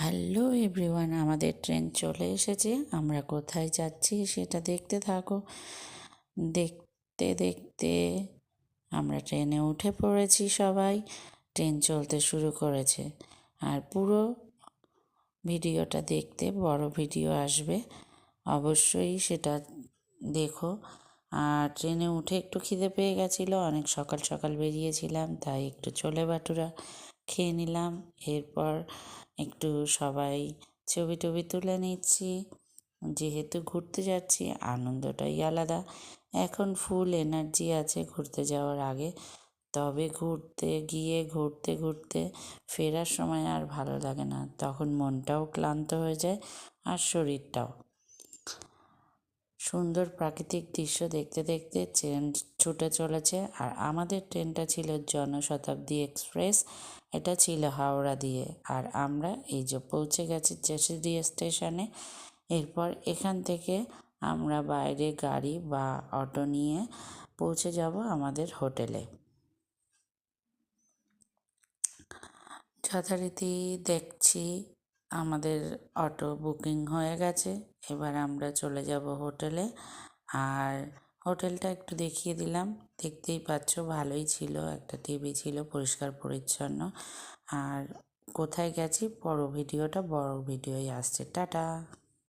Hello everyone, আমাদের train চলে এসেছে। আমরা কোথায় যাচ্ছি সেটা দেখতে থাকো। দেখতে দেখতে আমরা ট্রেনে উঠে পড়েছি সবাই। ট্রেন চলতে শুরু করেছে। আর পুরো ভিডিওটা দেখতে বড় ভিডিও আসবে, অবশ্যই সেটা দেখো। আর ট্রেনে উঠে একটু খিদে পেয়ে গেছিলো, অনেক সকাল সকাল বেরিয়েছিলাম, তাই একটু ছোলে ভাটুরা খেয়ে নিলাম। এরপর একটু সবাই ছবি টবি তুলে নিচ্ছি। যেহেতু ঘুরতে যাচ্ছি, আনন্দটাই আলাদা। এখন ফুল এনার্জি আছে ঘুরতে যাওয়ার আগে, তবে ঘুরতে ঘুরতে ফেরার সময় আর ভালো লাগে না, তখন মনটাও ক্লান্ত হয়ে যায় আর শরীরটাও। সুন্দর প্রাকৃতিক দৃশ্য দেখতে দেখতে ট্রেন ছুটে চলেছে। আর আমাদের ট্রেনটা ছিল জনশতাব্দী এক্সপ্রেস, এটা ছিল হাওড়া দিয়ে। আর আমরা এই যে পৌঁছে গেছি চেসিডিয়া স্টেশনে। এরপর এখান থেকে আমরা বাইরে গাড়ি বা অটো নিয়ে পৌঁছে যাব আমাদের হোটেলে। যথারীতি দেখছি আমাদের অটো বুকিং হয়ে গেছে। এবার আমরা চলে যাব হোটেলে। আর হোটেলটা একটু দেখিয়ে দিলাম, দেখতেই পাচ্ছ ভালোই ছিল, একটা টিভি ছিল, পরিষ্কার পরিচ্ছন্ন। আর কোথায় গেছি বড় ভিডিওই আসছে। টাটা।